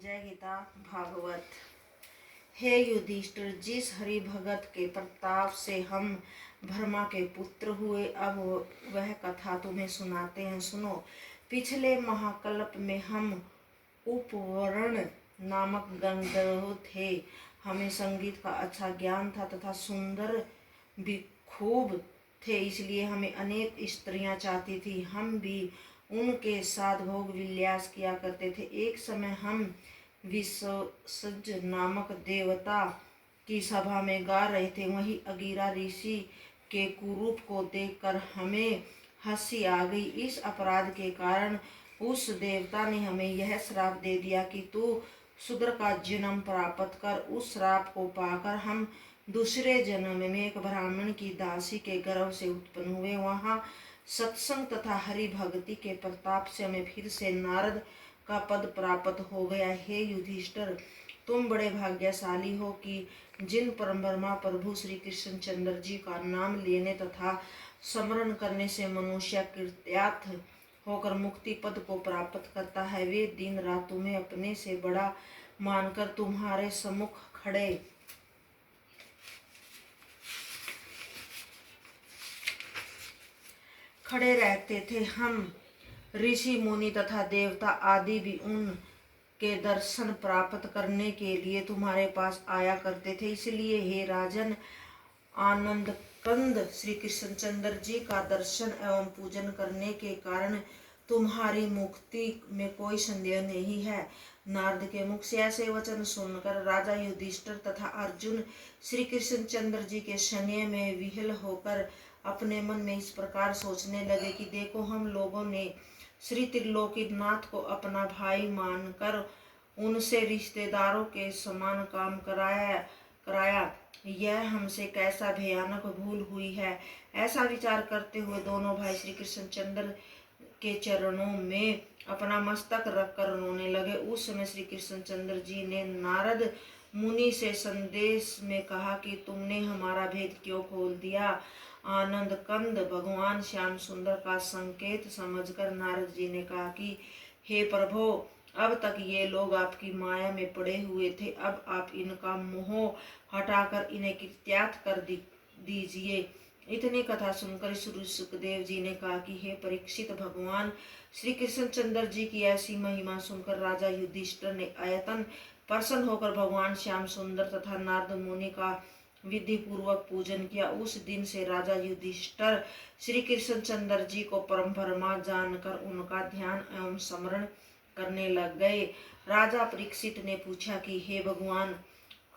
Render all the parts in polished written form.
जय गीता भागवत। हे युधिष्ठिर, जिस हरि भगत के प्रताप से हम ब्रह्मा के पुत्र हुए, अब वह कथा तुम्हें सुनाते हैं, सुनो। पिछले महाकल्प में हम उपवरण नामक गंधर्व थे। हमें संगीत का अच्छा ज्ञान था तथा सुंदर भी खूब थे, इसलिए हमें अनेक स्त्रियां चाहती थी। हम भी उनके साथ भोग विलास किया करते थे। एक समय हम विश्वसज नामक देवता की सभा में गा रहे थे। वहीं अगीरा ऋषि के कुरूप को देखकर हमें हंसी आ गई। इस अपराध के कारण उस देवता ने हमें यह श्राप दे दिया कि तू शूद्र का जन्म प्राप्त कर। उस श्राप को पाकर हम दूसरे जन्म में एक ब्राह्मण की दासी के गर्भ से उत्पन्न हुए। वहाँ सत्संग तथा हरि भक्ति के प्रताप से हमें फिर से नारद का पद प्राप्त हो गया। हे युधिष्ठिर, तुम बड़े भाग्यशाली हो कि जिन परम ब्रह्मा प्रभु श्री कृष्ण चंद्र जी का नाम लेने तथा स्मरण करने से मनुष्य कृतार्थ होकर मुक्ति पद को प्राप्त करता है, वे दिन रात तुम्हें अपने से बड़ा मानकर तुम्हारे सम्मुख खड़े रहते थे। हम ऋषि मुनि तथा देवता आदि भी उनके दर्शन प्राप्त करने के लिए तुम्हारे पास आया करते थे। इसलिए हे राजन, आनंद कंद श्री कृष्ण चंद्र जी का दर्शन एवं पूजन करने के कारण तुम्हारी मुक्ति में कोई संदेह नहीं है। नारद के मुख से ऐसे वचन सुनकर राजा युधिष्ठिर तथा अर्जुन श्री कृष्ण चंद्र जी के स्नेह में विह्वल होकर अपने मन में इस प्रकार सोचने लगे कि देखो, हम लोगों ने श्री त्रिलोकीनाथ को अपना भाई मानकर उनसे रिश्तेदारों के समान काम कराया। यह हमसे कैसा भयानक भूल हुई है। ऐसा विचार करते हुए दोनों भाई श्री कृष्ण चंद्र के चरणों में अपना मस्तक रखकर रोने लगे। उस समय श्री कृष्ण चंद्र जी ने नारद मुनि से संदेश में कहा कि तुमने हमारा भेद क्यों खोल दिया। आनंद कंद भगवान श्याम सुंदर का संकेत समझकर नारद जी ने कहा कि हे प्रभो, अब तक ये लोग आपकी माया में पड़े हुए थे, अब आप इनका मोह हटाकर इन्हें कृतार्थ कर दीजिए। इतनी कथा सुनकर सुखदेव जी ने कहा कि हे परीक्षित, भगवान श्री कृष्ण चंद्र जी की ऐसी महिमा सुनकर राजा युधिष्ठिर ने अत्यंत प्रसन्न होकर भगवान श्याम सुंदर तथा नारद मुनि का विधि पूर्वक पूजन किया। उस दिन से राजा युधिष्ठिर श्री कृष्ण चंद्र जी को परम ब्रह्मा जानकर उनका ध्यान एवं स्मरण करने लग गए। राजा परीक्षित ने पूछा कि हे भगवान,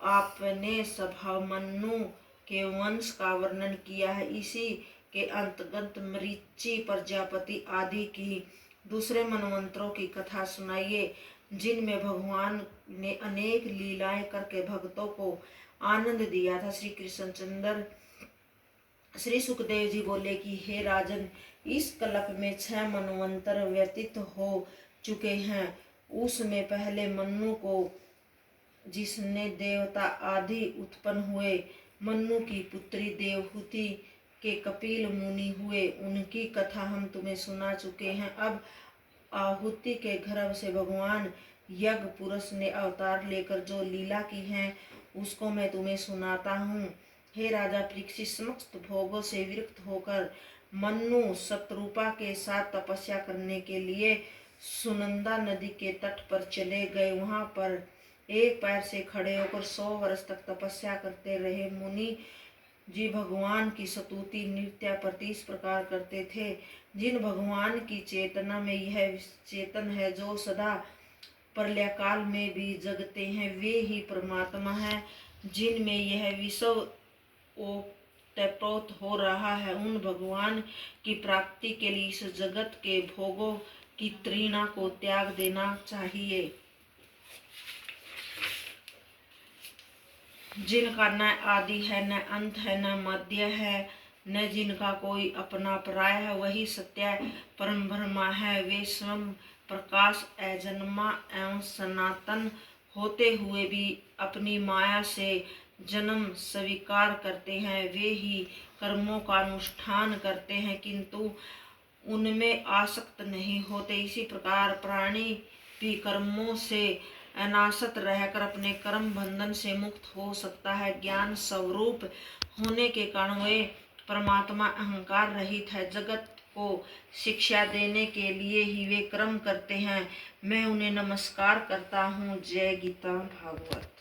आपने सभामनु के वंश का वर्णन किया है, इसी के अंतर्गत मरीचि, प्रजापति आदि की दूसरे मनवंतरों की कथा सुनाइए, जिनमें भगवान ने अनेक लीलाएं करके भक्तों को आनंद दिया था। श्री सुखदेव जी बोले कि हे राजन, इस कल्प में 6 मनवंतर व्यतीत हो चुके हैं। उसमें पहले मनु को जिसने देवता आदि उत्पन्न हुए, मनु की पुत्री देवहूति के कपिल मुनि हुए, उनकी कथा हम तुम्हें सुना चुके हैं। अब आहुति के गर्भ से भगवान यज्ञ पुरुष ने अवतार लेकर जो लीला की है, उसको मैं तुम्हें सुनाता हूँ। हे राजा परीक्षित, समस्त भोगों से विरक्त होकर मनु शत्रुपा के साथ तपस्या करने के लिए सुनंदा नदी के तट पर चले गए। वहां पर एक पैर से खड़े होकर 100 वर्ष तक तपस्या करते रहे। मुनि जी भगवान की स्तुति नृत्य प्रति इस प्रकार करते थे। जिन भगवान की चेतना में यह चेतन है, जो सदा प्रलय काल में भी जगते हैं, वे ही परमात्मा है। जिनमें यह विश्व ओतप्रोत हो रहा है, उन भगवान की प्राप्ति के लिए इस जगत के भोगों की तृष्णा को त्याग देना चाहिए। जिनका न आदि है, न अंत है, न मध्य है, न जिनका कोई अपना पराय है, वही सत्य परम ब्रह्मा है। वे स्वयं प्रकाश अजन्मा एवं सनातन होते हुए भी अपनी माया से जन्म स्वीकार करते हैं। वे ही कर्मों का अनुष्ठान करते हैं, किंतु उनमें आसक्त नहीं होते। इसी प्रकार प्राणी भी कर्मों से अनासक्त रहकर अपने कर्म बंधन से मुक्त हो सकता है। ज्ञान स्वरूप होने के कारण वे परमात्मा अहंकार रहित है। जगत को शिक्षा देने के लिए ही वे कर्म करते हैं। मैं उन्हें नमस्कार करता हूँ। जय गीता भागवत।